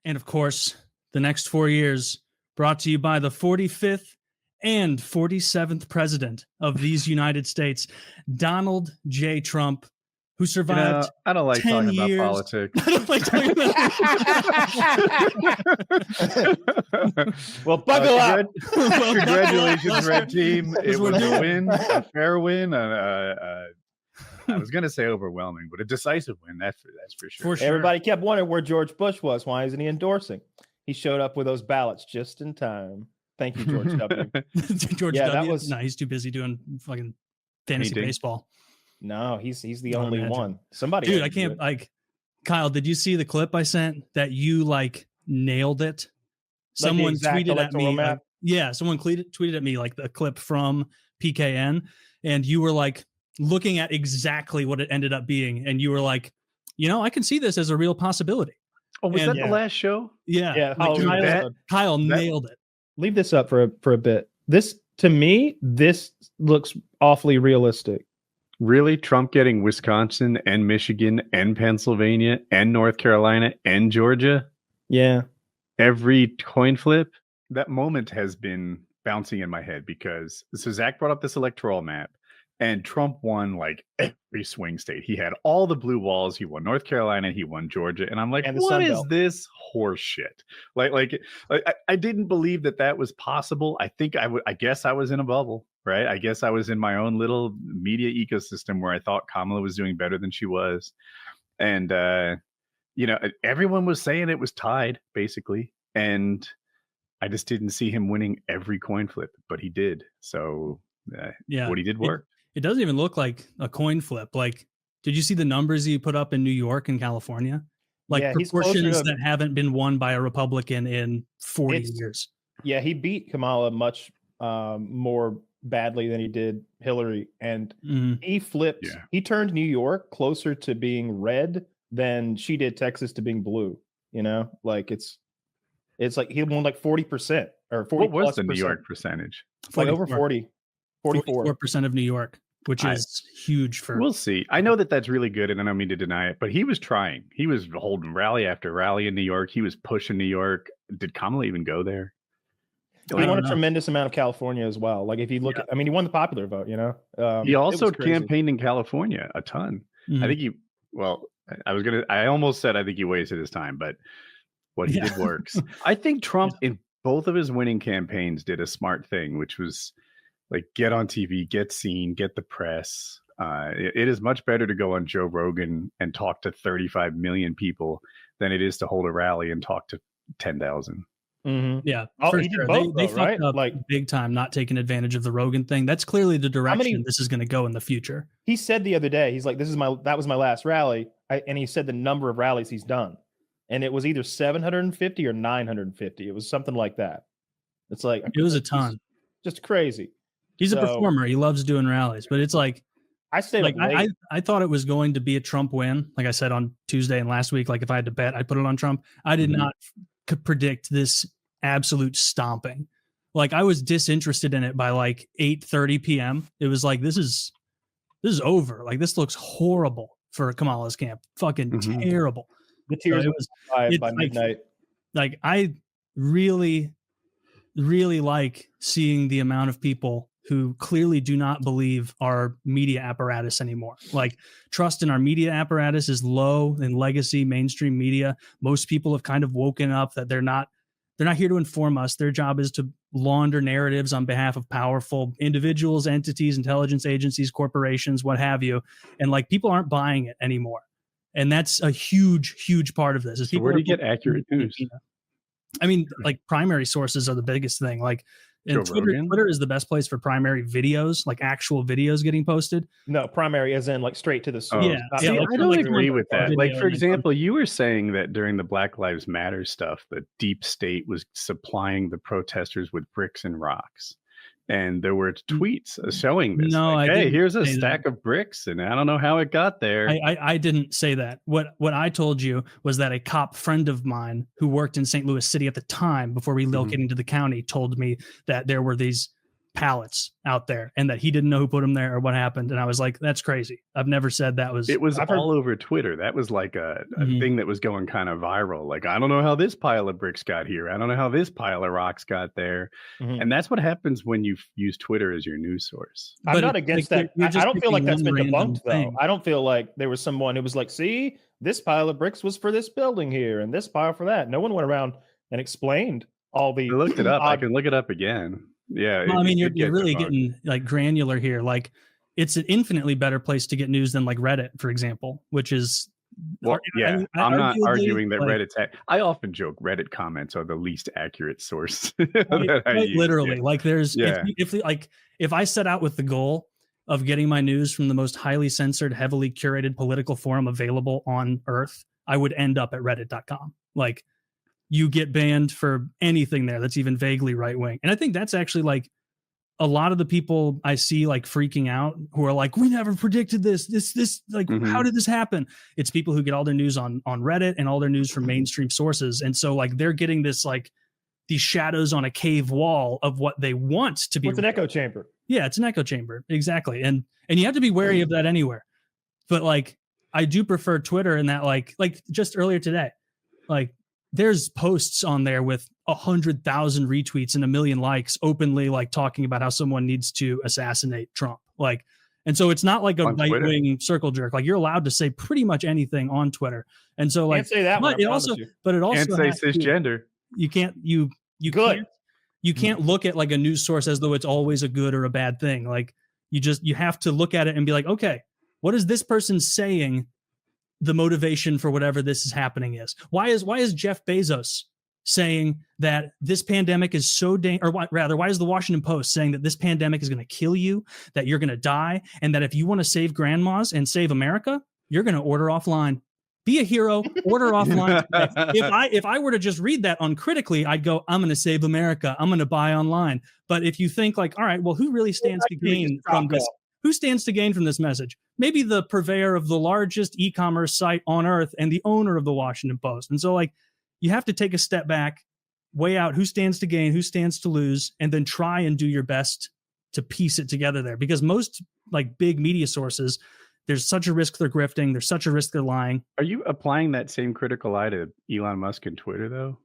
And of course, the next 4 years brought to you by the 45th and 47th president of these United States, Donald J. Trump, who survived I don't like 10 talking years. about politics. I don't like talking about Well, buckle up. Congratulations, Red Team. It was a win, a fair win. I was going to say overwhelming, but a decisive win. That's for sure. For sure. Everybody kept wondering where George Bush was. Why isn't he endorsing? He showed up with those ballots just in time. Thank you, George W. George Yeah, W. that was- No, he's too busy doing fucking fantasy Painting. baseball. No, he's the Not only imagine. one. Somebody, Dude, had I to do can't it. like Kyle, did you see the clip I sent that you like nailed it? Like the Someone exact tweeted at me. electoral map? Someone tweeted at me like the clip from PKN, and you were like looking at exactly what it ended up being, and you were like, I can see this as a real possibility. Oh, was And- that Yeah. the last show? Yeah. Yeah, Like, Halloween Kyle, episode. Kyle nailed it. Leave this up for a bit. This, to me, this looks awfully realistic. Really? Trump getting Wisconsin and Michigan and Pennsylvania and North Carolina and Georgia? Yeah. Every coin flip? That moment has been bouncing in my head because so Zach brought up this electoral map and Trump won like every swing state. He had all the blue walls. He won North Carolina. He won Georgia. And I'm like, And the what Sun is Belt. this horse shit? I didn't believe that was possible. I think I guess I was in a bubble, right? I guess I was in my own little media ecosystem where I thought Kamala was doing better than she was. And, everyone was saying it was tied basically. And I just didn't see him winning every coin flip, but he did. So Yeah. what he did worked. It doesn't even look like a coin flip. Like, did you see the numbers he put up in New York and California? Like Yeah, he's closer proportions to- that haven't been won by a Republican in 40 It's- years. Yeah, he beat Kamala much more badly than he did Hillary. And Mhm. he flipped. Yeah. He turned New York closer to being red than she did Texas to being blue. Like it's like he won like 40% or 40. What was the New percent. York percentage? Like over 40, 44. 44% of New York, which is huge for. We'll see. I know that's really good, and I don't mean to deny it, but he was trying. He was holding rally after rally in New York. He was pushing New York. Did Kamala even go there? He I don't won a know. tremendous amount of California as well. Like if you look at, he won the popular vote, He It also was crazy. campaigned in California a ton. Mhm. I think I almost said I think he wasted his time, but what he did works. I think Trump in both of his winning campaigns did a smart thing, which was like get on TV, get seen, get the press. It is much better to go on Joe Rogan and talk to 35 million people than it is to hold a rally and talk to 10,000. Mm-hmm. Yeah, Oh, for he did sure. both, They though, fucked right? up Like- big time, not taking advantage of the Rogan thing. That's clearly the direction many- this is going to go in the future. He said the other day, he's like, that was my last rally. And he said the number of rallies he's done. And it was either 750 or 950. It was something like that. It's like, It was a ton. just crazy. He's a So- performer. He loves doing rallies, but it's like I stayed like up late. I thought it was going to be a Trump win. Like I said on Tuesday and last week, like if I had to bet, I'd put it on Trump. I did Mhm. not predict this absolute stomping. Like I was disinterested in it by like 8:30 p.m. It was like this is over. Like this looks horrible for Kamala's camp. Fucking Mhm. terrible. The tears it were was- by it's like- midnight. Like I really like seeing the amount of people who clearly do not believe our media apparatus anymore. Like trust in our media apparatus is low in legacy mainstream media. Most people have kind of woken up that they're not here to inform us. Their job is to launder narratives on behalf of powerful individuals, entities, intelligence agencies, corporations, what have you. And like people aren't buying it anymore. And that's a huge part of this. Is So people where do are you get accurate news? I mean, like primary sources are the biggest thing. Like, and Joe Rogan? Twitter is the best place for primary videos, like actual videos getting posted. No, primary as in like straight to the source. Oh, not yeah, See, like- I don't like agree with that. video Like, for and then example, you were saying that during the Black Lives Matter stuff, the deep state was supplying the protesters with bricks and rocks. And there were tweets showing this. No, like, I hey, didn't here's a say that. stack of bricks, and I don't know how it got there. I didn't say that. What I told you was that a cop friend of mine who worked in St. Louis City at the time before relocating to the county told me that there were these pallets out there and that he didn't know who put them there or what happened. And I was like, that's crazy. I've never said that was. It was all over Twitter. That was like a thing that was going kind of viral. Like, I don't know how this pile of bricks got here. I don't know how this pile of rocks got there. And that's what happens when you use Twitter as your news source. I'm not against that. I don't feel like that's been debunked, though. Thing. I don't feel like there was someone who was like, see, this pile of bricks was for this building here and this pile for that. No one went around and explained all the. I looked it up. I can look it up again. Yeah. Well, I mean, you're really getting like granular here. Like, it's an infinitely better place to get news than like Reddit, for example, which is. Well, I'm not arguing that Reddit's. I often joke Reddit comments are the least accurate source. Literally, like there's if I set out with the goal of getting my news from the most highly censored, heavily curated political forum available on Earth, I would end up at Reddit.com. Like, you get banned for anything there that's even vaguely right wing. And I think that's actually like a lot of the people I see like freaking out who are like, we never predicted this like, how did this happen? It's people who get all their news on Reddit and all their news from mainstream sources. And so like, they're getting this, like these shadows on a cave wall of what they want to be. It's an echo chamber. Yeah, it's an echo chamber. Exactly. And you have to be wary of that anywhere. But like, I do prefer Twitter in that like just earlier today, like, there's posts on there with 100,000 retweets and 1 million likes openly, like talking about how someone needs to assassinate Trump. Like, and so it's not like a right-wing circle jerk. Like, you're allowed to say pretty much anything on Twitter. And so like, can't say that but it also can't say cisgender. You can't look at like a news source as though it's always a good or a bad thing. Like, you have to look at it and be like, okay, what is this person saying? The motivation for whatever this is happening is. Why is Jeff Bezos saying that this pandemic is so why is the Washington Post saying that this pandemic is going to kill you, that you're going to die, and that if you want to save grandmas and save America, you're going to order offline. Be a hero, order offline. If I were to just read that uncritically, I'd go, I'm going to save America. I'm going to buy online. But if you think like, all right, well, who really stands to gain from this? Who stands to gain from this message? Maybe the purveyor of the largest e-commerce site on earth and the owner of the Washington Post. And so like, you have to take a step back, weigh out who stands to gain, who stands to lose, and then try and do your best to piece it together there. Because most like big media sources, there's such a risk they're grifting. There's such a risk they're lying. Are you applying that same critical eye to Elon Musk and Twitter though?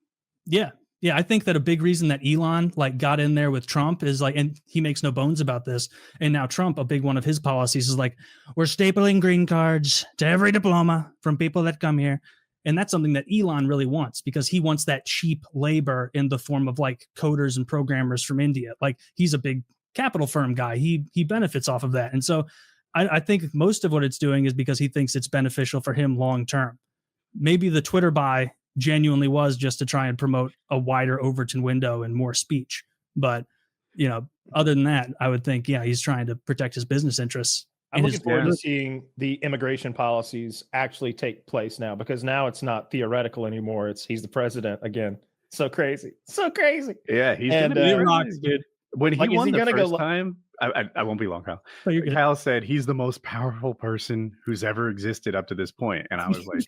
Yeah. Yeah, I think that a big reason that Elon like got in there with Trump is like, and he makes no bones about this. And now Trump, a big one of his policies is like, we're stapling green cards to every diploma from people that come here. And that's something that Elon really wants because he wants that cheap labor in the form of like coders and programmers from India. Like, he's a big capital firm guy. He benefits off of that. And so I think most of what it's doing is because he thinks it's beneficial for him long term. Maybe the Twitter buy genuinely was just to try and promote a wider Overton window and more speech. But, you know, other than that, I would think, yeah, he's trying to protect his business interests. I'm looking forward to seeing the immigration policies actually take place now, because now it's not theoretical anymore. He's the president again. So crazy. So crazy. Yeah, he's and, gonna be rocks, dude. When he like, won the first time, I won't be long, Kyle. Kyle said he's the most powerful person who's ever existed up to this point. And I was like,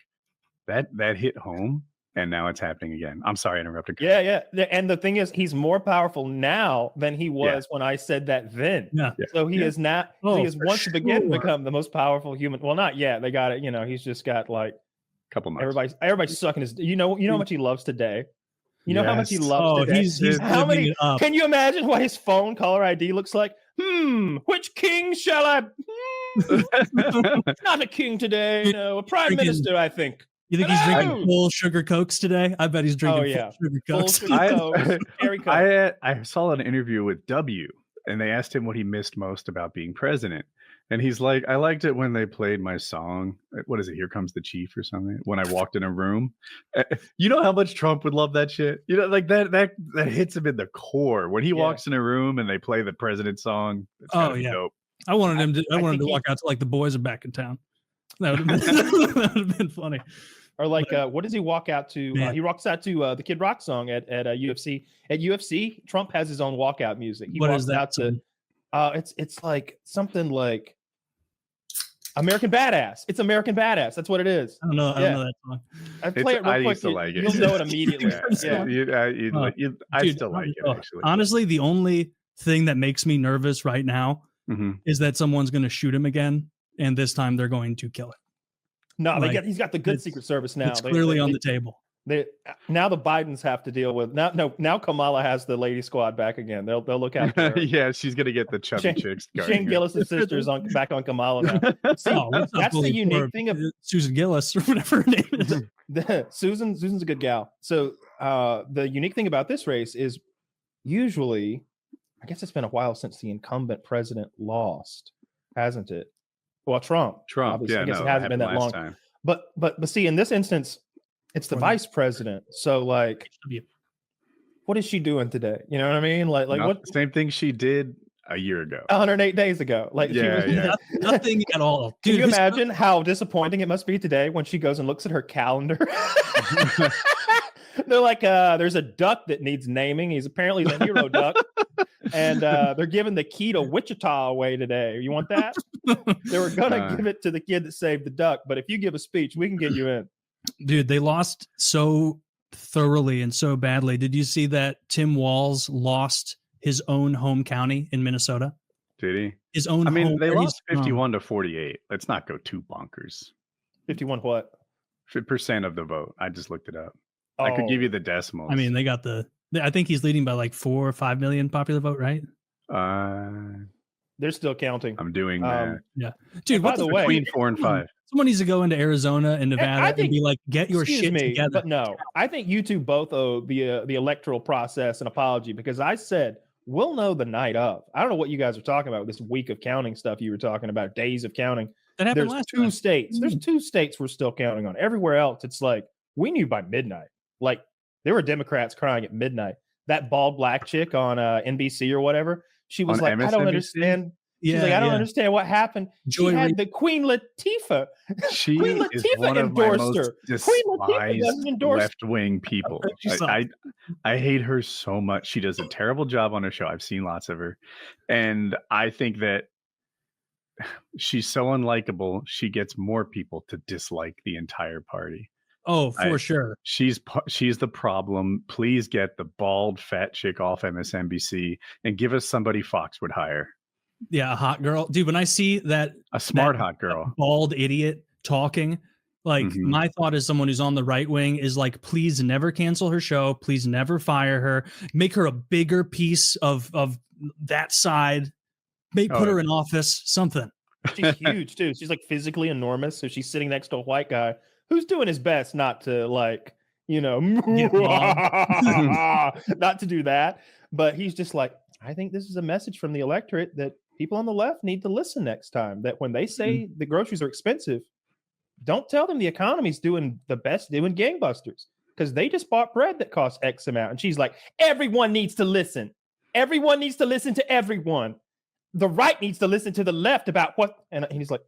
that hit home. And now it's happening again. I'm sorry I interrupted. Yeah. And the thing is, he's more powerful now than he was when I said that then. Yeah. So he is not. He has once again become the most powerful human. Well, not yet. They got it. You know, he's just got like a couple months. Everybody's sucking his. You know how much he loves today. You know how much he loves today. He's how many? Can you imagine what his phone caller ID looks like? Which king shall I? Not a king today. No, a prime minister. I think. You think he's drinking full sugar Cokes today? I bet he's drinking full sugar Cokes. I saw an interview with W, and they asked him what he missed most about being president. And he's like, I liked it when they played my song. What is it? Here Comes the Chief or something. When I walked in a room. You know how much Trump would love that shit? You know, like that hits him in the core. When he walks in a room and they play the president song. It's dope. I wanted him to walk out to like the boys are back in town. That would have been funny. Or like, what does he walk out to? He walks out to the Kid Rock song at UFC. At UFC, Trump has his own walkout music. He walks out to. It's like something like American Badass. It's American Badass. That's what it is. I don't know that song. I play it real quick. Used to like it. You'll know it immediately. I still like it actually. Honestly, the only thing that makes me nervous right now is that someone's going to shoot him again, and this time they're going to kill him. No, he's got the good Secret Service now. It's clearly on the table. Now the Bidens have to deal with now Kamala has the lady squad back again. They'll look after her. Yeah, she's gonna get the chubby chicks. Shane Gillis' sisters back on Kamala now. See, that's the unique thing of Susan Gillis or whatever her name is. Susan's a good gal. So the unique thing about this race is usually, I guess it's been a while since the incumbent president lost, hasn't it? Well, Trump. Obviously. Yeah, I guess it hasn't been that long. Time. But see, in this instance, it's the vice president. So like, what is she doing today? You know what I mean? Like what? Same thing she did a year ago, 108 days ago. Like nothing at all. Dude, can you imagine how disappointing it must be today when she goes and looks at her calendar? They're like, there's a duck that needs naming. He's apparently the hero duck. And they're giving the key to Wichita away today. You want that? They were going to give it to the kid that saved the duck. But if you give a speech, we can get you in. Dude, they lost so thoroughly and so badly. Did you see that Tim Walz lost his own home county in Minnesota? Did he? His own home. They lost 51-48. Let's not go too bonkers. 51 what? % of the vote. I just looked it up. I could give you the decimals. I mean, they got I think he's leading by like 4 or 5 million popular vote, right? They're still counting. I'm doing that. Yeah. Dude, by the way, between 4 and 5. Someone needs to go into Arizona and Nevada and be like, get your shit together. But no, I think you two both owe the electoral process an apology, because I said we'll know the night of. I don't know what you guys are talking about with this week of counting stuff you were talking about, days of counting. There's two states. There's 2 states we're still counting on. Everywhere else, it's like we knew by midnight. Like there were Democrats crying at midnight. That bald black chick on NBC or whatever, she was like, MSNBC? I don't understand. She's like, I don't understand what happened. She had the Queen Latifah. Queen Latifah endorsed her. Queen Latifah doesn't endorse left-wing people. I hate her so much. She does a terrible job on her show. I've seen lots of her. And I think that she's so unlikable, she gets more people to dislike the entire party. Oh, for sure. She's the problem. Please get the bald fat chick off MSNBC and give us somebody Fox would hire. Yeah, a hot girl. Dude, when I see that hot girl, bald idiot talking, like my thought as someone who's on the right wing is like, please never cancel her show. Please never fire her. Make her a bigger piece of that side. Put her in office, something. She's huge too. She's like physically enormous. So she's sitting next to a white guy who's doing his best not to like, not to do that. But he's just like, I think this is a message from the electorate that people on the left need to listen next time, that when they say the groceries are expensive, don't tell them the economy's doing the best, doing gangbusters, because they just bought bread that costs X amount. And she's like, everyone needs to listen. Everyone needs to listen to everyone. The right needs to listen to the left about what, and he's like,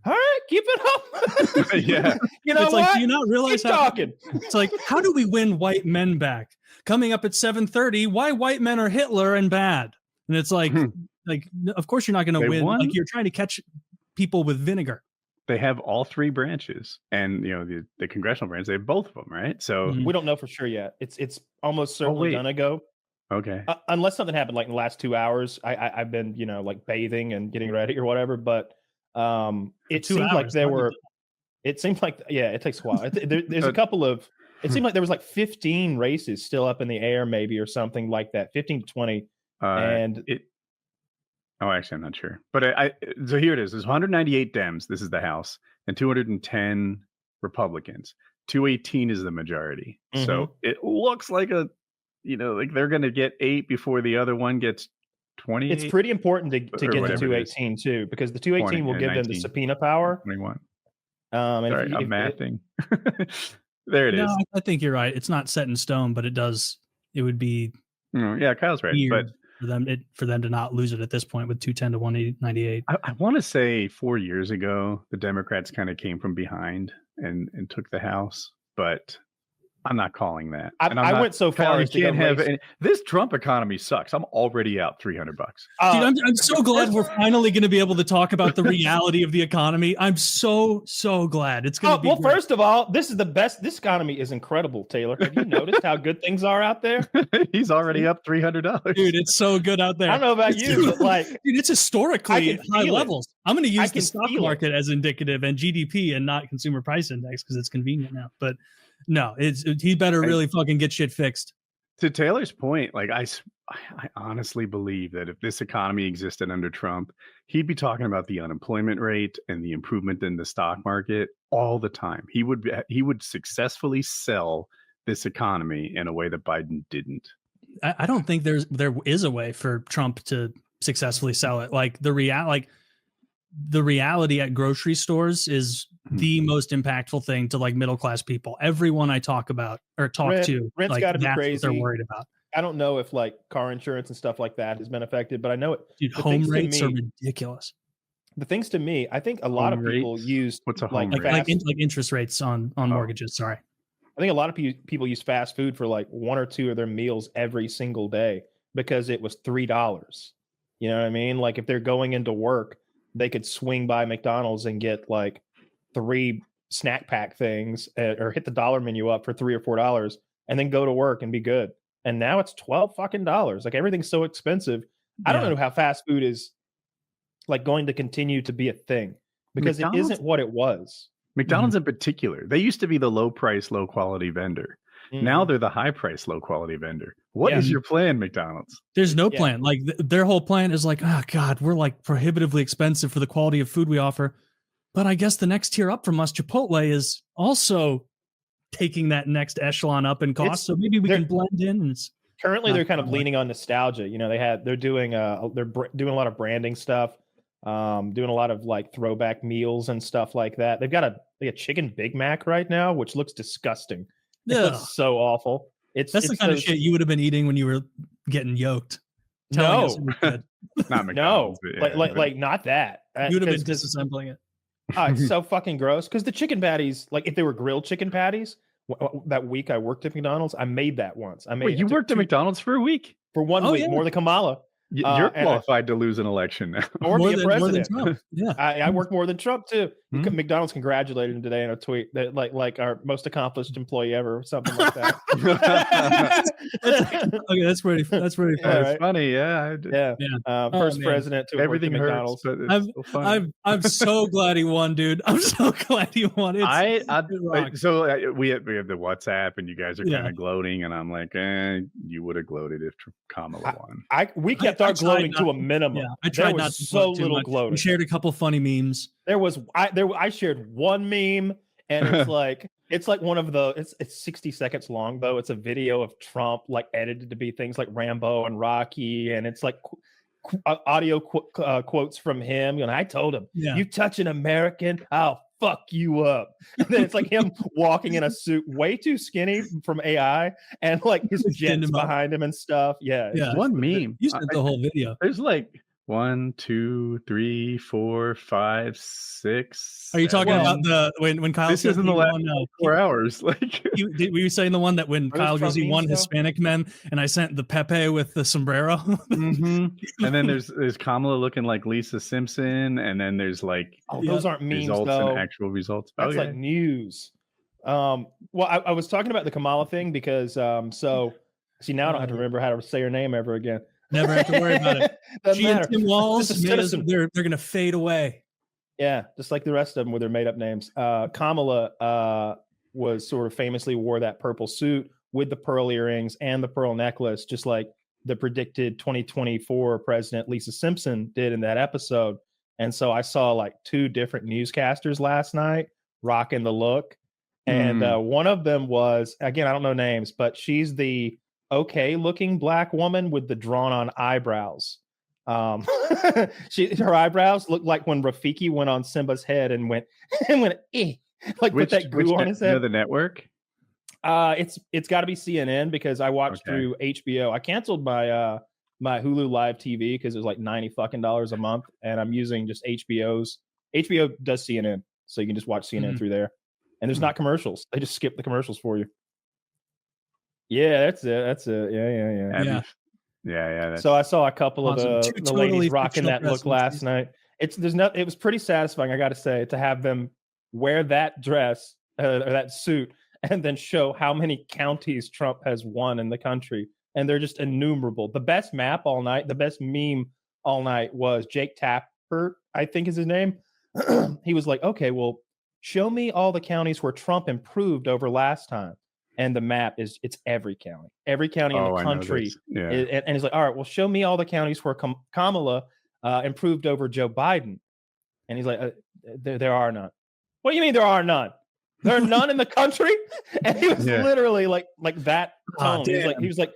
all right, keep it up. Yeah. You know it's what? Like, do you not realize keep talking. It's like, how do we win white men back? Coming up at 7:30, why white men are Hitler and bad. And it's like, of course you're not going to win. Like you're trying to catch people with vinegar. They have all 3 branches, and the congressional branch. They have both of them, right? So we don't know for sure yet. It's almost certainly gonna go. Okay. Unless something happened like in the last 2 hours. I've been like bathing and getting ready or whatever, but it seemed like there were. It seems like it takes a while. There's a couple of. It seemed like there was like 15 races still up in the air, maybe, or something like that, 15 to 20. Actually, I'm not sure. But so here it is. There's 198 Dems. This is the House, and 210 Republicans. 218 is the majority. So it looks like like they're going to get 8 before the other one gets 20. It's pretty important to get to 218 too, because the 218 will give 19, them the subpoena power. 21. Sorry, I'm mathing. There it is. I think you're right. It's not set in stone, but it would be. Yeah, Kyle's right. But for them to not lose it at this point with 210 to 198. I want to say 4 years ago, the Democrats kind of came from behind and took the House. But I'm not calling that. I went so far as to can't have this Trump economy sucks. I'm already out $300. Dude, I'm so glad we're finally going to be able to talk about the reality of the economy. I'm so glad it's going to be. Well, first of all, this is the best. This economy is incredible, Taylor. Have you noticed how good things are out there? He's already up $300. Dude, it's so good out there. I don't know about you, but like, dude, it's historically high levels. I'm going to use the stock market as indicative and GDP and not consumer price index because it's convenient now. But no, he better really fucking get shit fixed. To Taylor's point, like I honestly believe that if this economy existed under Trump, he'd be talking about the unemployment rate and the improvement in the stock market all the time. He would successfully sell this economy in a way that Biden didn't. I don't think there is a way for Trump to successfully sell it. Like the reality at grocery stores is the most impactful thing to like middle class people. Everyone I talk to, rent's like, got to be that's crazy. What they're worried about. I don't know if like car insurance and stuff like that has been affected, but I know it. Dude, home rates are ridiculous. The things to me, I think a lot of people use what's a home rate? Like interest rates on mortgages. Sorry, I think a lot of people use fast food for like one or two of their meals every single day because it was $3. You know what I mean? Like if they're going into work, they could swing by McDonald's and get like 3 snack pack things or hit the dollar menu up for $3 or $4 and then go to work and be good. And now it's $12 fucking. Like everything's so expensive. I don't know how fast food is like going to continue to be a thing because it isn't what it was. McDonald's in particular, they used to be the low price, low quality vendor. Now they're the high price, low quality vendor. What is your plan, McDonald's? There's no plan. Like their whole plan is like, oh God, we're like prohibitively expensive for the quality of food we offer. But I guess the next tier up from us, Chipotle, is also taking that next echelon up in cost. So maybe we can blend in. And currently, they're kind of leaning on nostalgia. You know, they're doing a lot of branding stuff, doing a lot of like throwback meals and stuff like that. They've got a chicken Big Mac right now, which looks disgusting. It looks so awful. That's the kind of shit you would have been eating when you were getting yoked. No, not McDonald's. Like not that. You would have been disassembling it. It's so fucking gross. Because the chicken patties, like if they were grilled chicken patties, that week I worked at McDonald's, I made that once. Wait, you worked at McDonald's for a week? For 1 week, more than Kamala. You're qualified to lose an election now. Or be a president. More than Trump. Yeah, I work more than Trump too. McDonald's congratulated him today in a tweet that like our most accomplished employee ever, or something like that. Okay, that's pretty funny. It's funny, yeah. First president to everything work at hurts, McDonald's. but it's so funny. I'm so glad he won, dude. I'm so glad he won. So we have the WhatsApp, and you guys are kind of gloating, and I'm like, you would have gloated if Kamala won. We kept our gloating to a minimum. Yeah, I tried not to so little gloating. We shared a couple funny memes. I shared one meme, and it's like one of the it's 60 seconds long though. It's a video of Trump like edited to be things like Rambo and Rocky, and it's like audio quotes from him. You know, I told him, "You touch an American, I'll fuck you up." And then it's like him walking in a suit, way too skinny from AI, and like his jets behind him and stuff. Yeah. One meme. You sent the whole video. There's like 1, 2, 3, 4, 5, 6. Are you talking about when Kyle? This isn't the last 4 hours. Like, were you saying the one that when Kyle goes, he won Hispanic men, and I sent the Pepe with the sombrero? And then there's Kamala looking like Lisa Simpson, and then there's like those aren't memes results though. and actual results. That's like news. Well, I was talking about the Kamala thing because so see now I don't have to remember how to say her name ever again. Never have to worry about it. She and Tim Walz, they're going to fade away. Yeah, just like the rest of them with their made up names. Kamala was sort of famously wore that purple suit with the pearl earrings and the pearl necklace, just like the predicted 2024 president Lisa Simpson did in that episode. And so I saw like 2 different newscasters last night rocking the look. And one of them was, again, I don't know names, but she's the okay looking black woman with the drawn on eyebrows. Her eyebrows look like when Rafiki went on Simba's head and went like put that glue on his head. You know the network? It's got to be CNN because I watched through HBO. I canceled my my Hulu Live TV because it was like $90 a month, and I'm using just HBO's. HBO does CNN, so you can just watch CNN through there, and there's not commercials. They just skip the commercials for you. Yeah, that's it. That's it. Yeah. Yeah. So I saw a couple of the totally ladies rocking that look presidencies. last night. It was pretty satisfying, I got to say, to have them wear that dress or that suit and then show how many counties Trump has won in the country. And they're just innumerable. The best map all night, the best meme all night was Jake Tapper, I think is his name. He was like, okay, well, show me all the counties where Trump improved over last time. And the map it's every county in the country. Yeah. And he's like, all right, well, show me all the counties where Kamala improved over Joe Biden. And he's like, there are none. What do you mean there are none? There are none in the country? And he was literally like that tone. He was like,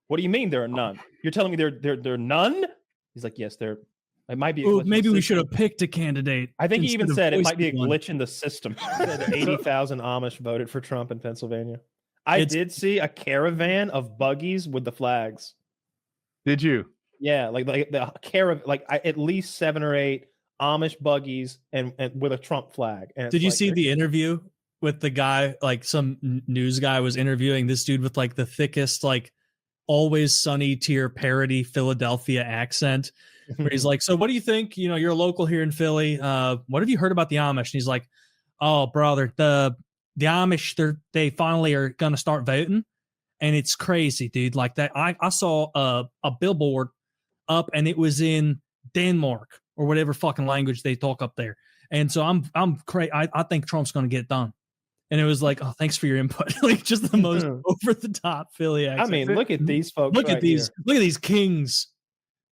what do you mean there are none? You're telling me there are none? He's like, yes, there. It might be. Maybe we should have picked a candidate. I think he even said it might be a glitch in the system. 80,000 Amish voted for Trump in Pennsylvania. I did see a caravan of buggies with the flags. Did you? Yeah, like the caravan, at least 7 or 8 Amish buggies and with a Trump flag. And did you see the interview with the guy? Like some news guy was interviewing this dude with like the thickest, like Always Sunny tier parody Philadelphia accent. Where he's like, so what do you think? You know, you're a local here in Philly. What have you heard about the Amish? And he's like, oh, brother, the Amish, they finally are going to start voting. And it's crazy, dude. Like that. I saw a billboard up and it was in Denmark or whatever fucking language they talk up there. And so I'm crazy. I think Trump's going to get it done. And it was like, oh, thanks for your input. Like just the most over the top Philly accent. I mean, look at these folks. Look at these kings.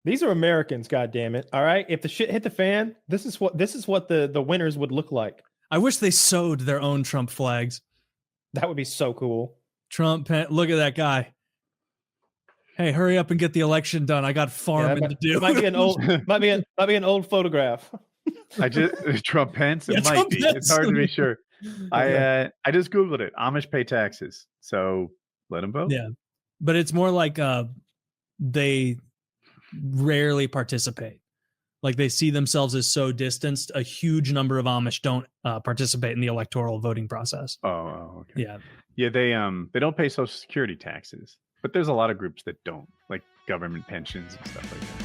These are Americans, goddammit. All right. If the shit hit the fan, this is what the winners would look like. I wish they sewed their own Trump flags. That would be so cool. Trump, look at that guy. Hey, hurry up and get the election done. I got farming to do. Might be an old photograph. Trump Pence. It might be. It's hard to be sure. I just Googled it. Amish pay taxes, so let them vote. Yeah, but it's more like they rarely participate. Like they see themselves as so distanced. A huge number of Amish don't participate in the electoral voting process. Oh, okay. Yeah. They don't pay Social Security taxes, but there's a lot of groups that don't, like government pensions and stuff like that.